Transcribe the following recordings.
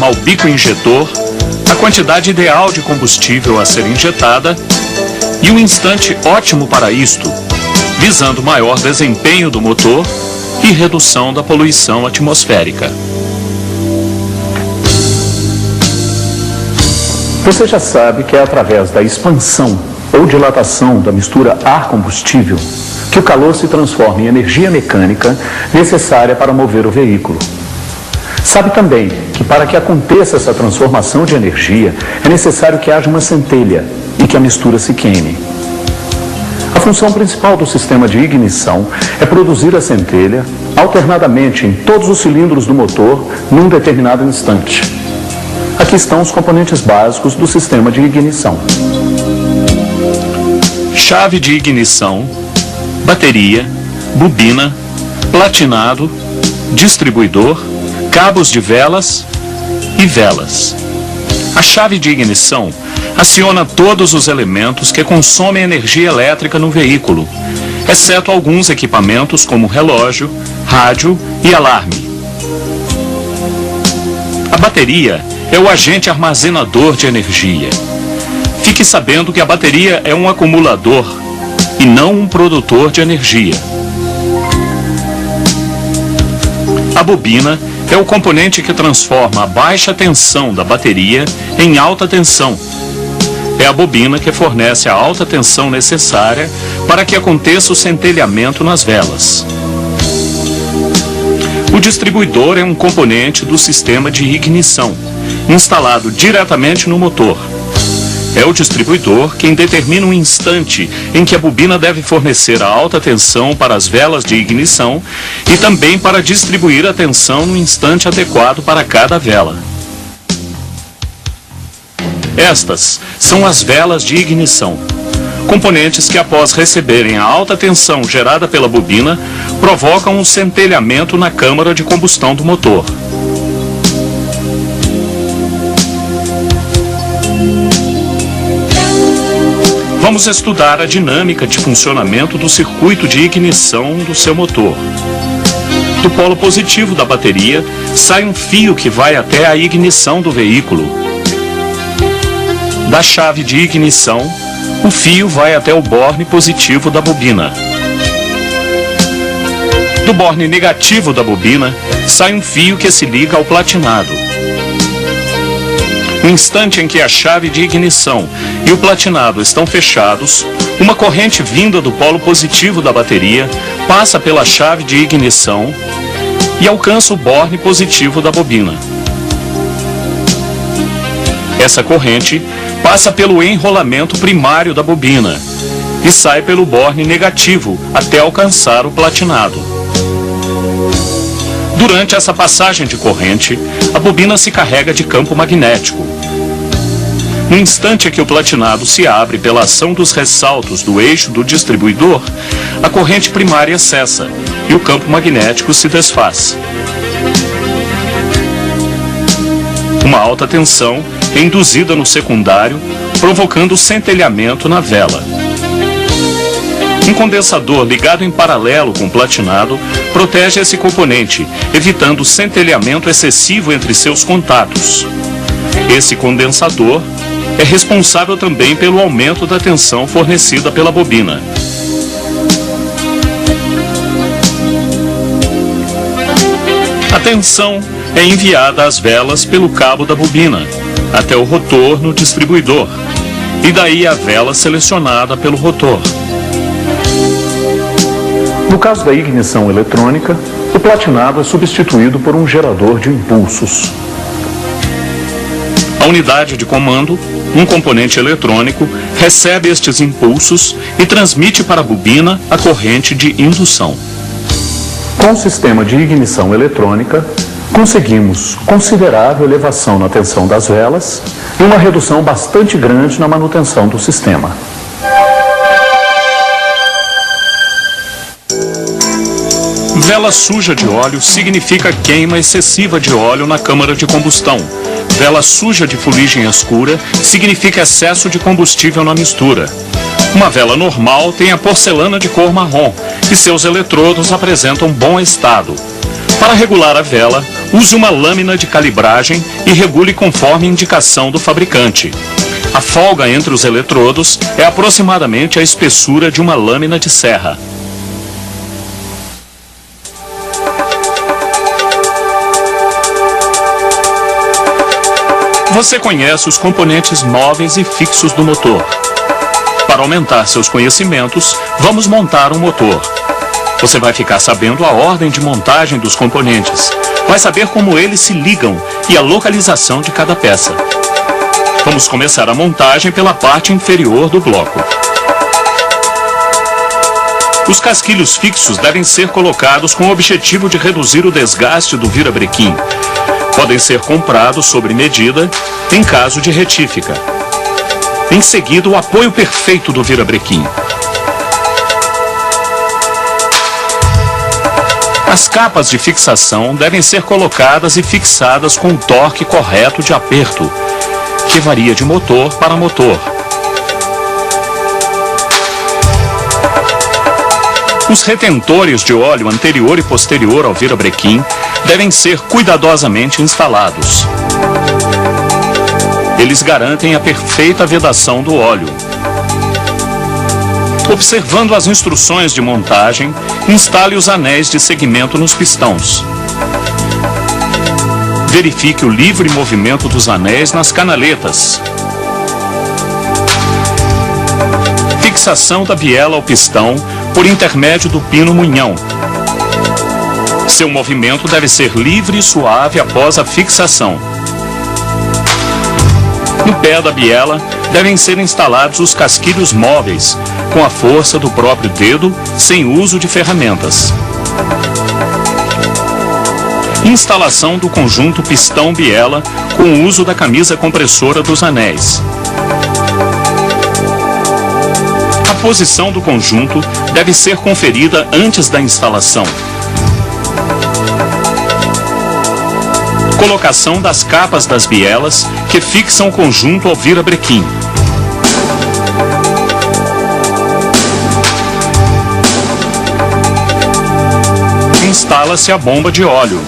ao bico injetor, a quantidade ideal de combustível a ser injetada e um instante ótimo para isto, visando maior desempenho do motor e redução da poluição atmosférica. Você já sabe que é através da expansão ou dilatação da mistura ar-combustível que o calor se transforma em energia mecânica necessária para mover o veículo. Sabe também que para que aconteça essa transformação de energia é necessário que haja uma centelha e que a mistura se queime. A função principal do sistema de ignição é produzir a centelha alternadamente em todos os cilindros do motor num determinado instante. Aqui estão os componentes básicos do sistema de ignição: chave de ignição, bateria, bobina, platinado, distribuidor, cabos de velas e velas. A chave de ignição aciona todos os elementos que consomem energia elétrica no veículo, exceto alguns equipamentos como relógio, rádio e alarme. A bateria é o agente armazenador de energia. Fique sabendo que a bateria é um acumulador e não um produtor de energia. A bobina é o componente que transforma a baixa tensão da bateria em alta tensão. É a bobina que fornece a alta tensão necessária para que aconteça o centelhamento nas velas. O distribuidor é um componente do sistema de ignição, instalado diretamente no motor. É o distribuidor quem determina o instante em que a bobina deve fornecer a alta tensão para as velas de ignição e também para distribuir a tensão no instante adequado para cada vela. Estas são as velas de ignição, componentes que, após receberem a alta tensão gerada pela bobina, provocam um centelhamento na câmara de combustão do motor. Vamos estudar a dinâmica de funcionamento do circuito de ignição do seu motor. Do polo positivo da bateria sai um fio que vai até a ignição do veículo. Da chave de ignição, o fio vai até o borne positivo da bobina. Do borne negativo da bobina sai um fio que se liga ao platinado. No instante em que a chave de ignição e o platinado estão fechados, uma corrente vinda do polo positivo da bateria passa pela chave de ignição e alcança o borne positivo da bobina. Essa corrente passa pelo enrolamento primário da bobina e sai pelo borne negativo até alcançar o platinado. Durante essa passagem de corrente, a bobina se carrega de campo magnético. No instante em que o platinado se abre pela ação dos ressaltos do eixo do distribuidor, a corrente primária cessa e o campo magnético se desfaz. Uma alta tensão é induzida no secundário, provocando centelhamento na vela. Um condensador ligado em paralelo com o platinado protege esse componente, evitando centelhamento excessivo entre seus contatos. Esse condensador é responsável também pelo aumento da tensão fornecida pela bobina. A tensão é enviada às velas pelo cabo da bobina, até o rotor no distribuidor, e daí a vela selecionada pelo rotor. No caso da ignição eletrônica, o platinado é substituído por um gerador de impulsos. A unidade de comando, um componente eletrônico, recebe estes impulsos e transmite para a bobina a corrente de indução. Com o sistema de ignição eletrônica, conseguimos considerável elevação na tensão das velas e uma redução bastante grande na manutenção do sistema. Vela suja de óleo significa queima excessiva de óleo na câmara de combustão. Vela suja de fuligem escura significa excesso de combustível na mistura. Uma vela normal tem a porcelana de cor marrom e seus eletrodos apresentam bom estado. Para regular a vela, Use uma lâmina de calibragem e regule conforme indicação do fabricante. A folga entre os eletrodos é aproximadamente a espessura de uma lâmina de serra. Você conhece os componentes móveis e fixos do motor. Para aumentar seus conhecimentos, vamos montar um motor. Você vai ficar sabendo a ordem de montagem dos componentes, vai saber como eles se ligam e a localização de cada peça. Vamos começar a montagem pela parte inferior do bloco. Os casquilhos fixos devem ser colocados com o objetivo de reduzir o desgaste do virabrequim. Podem ser comprados sobre medida em caso de retífica. Em seguida, o apoio perfeito do virabrequim. As capas de fixação devem ser colocadas e fixadas com o torque correto de aperto, que varia de motor para motor. Os retentores de óleo anterior e posterior ao virabrequim devem ser cuidadosamente instalados. Eles garantem a perfeita vedação do óleo. Observando as instruções de montagem, instale os anéis de segmento nos pistões. Verifique o livre movimento dos anéis nas canaletas. Fixação da biela ao pistão por intermédio do pino munhão. Seu movimento deve ser livre e suave após a fixação. No pé da biela devem ser instalados os casquilhos móveis, com a força do próprio dedo, sem uso de ferramentas. Instalação do conjunto pistão-biela com o uso da camisa compressora dos anéis. A posição do conjunto deve ser conferida antes da instalação. Colocação das capas das bielas que fixam o conjunto ao virabrequim. Instala-se a bomba de óleo.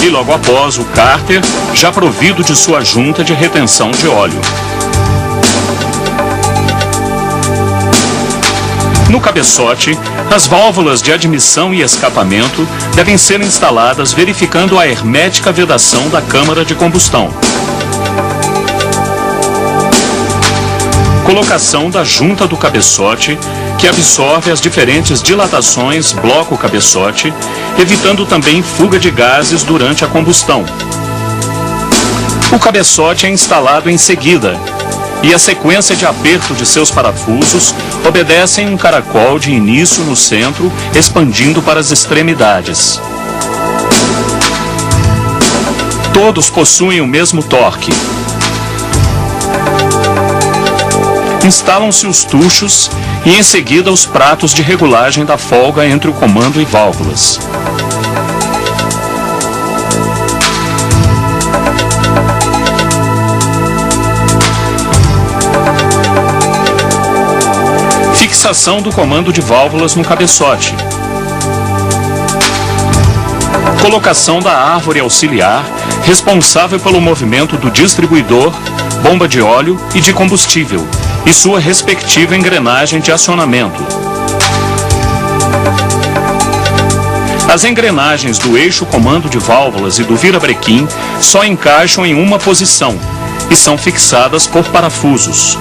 E logo após o cárter, já provido de sua junta de retenção de óleo. No cabeçote, as válvulas de admissão e escapamento devem ser instaladas verificando a hermética vedação da câmara de combustão. Colocação da junta do cabeçote, que absorve as diferentes dilatações bloco-cabeçote, evitando também fuga de gases durante a combustão. O cabeçote é instalado em seguida, e a sequência de aperto de seus parafusos obedecem um caracol de início no centro, expandindo para as extremidades. Todos possuem o mesmo torque. Instalam-se os tuchos e em seguida os pratos de regulagem da folga entre o comando e válvulas. Fixação do comando de válvulas no cabeçote. Colocação da árvore auxiliar, responsável pelo movimento do distribuidor, bomba de óleo e de combustível, e sua respectiva engrenagem de acionamento. As engrenagens do eixo comando de válvulas e do virabrequim só encaixam em uma posição e são fixadas por parafusos.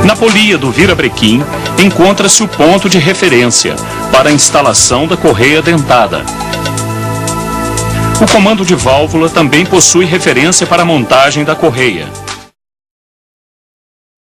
Na polia do virabrequim encontra-se o ponto de referência para a instalação da correia dentada. O comando de válvula também possui referência para a montagem da correia.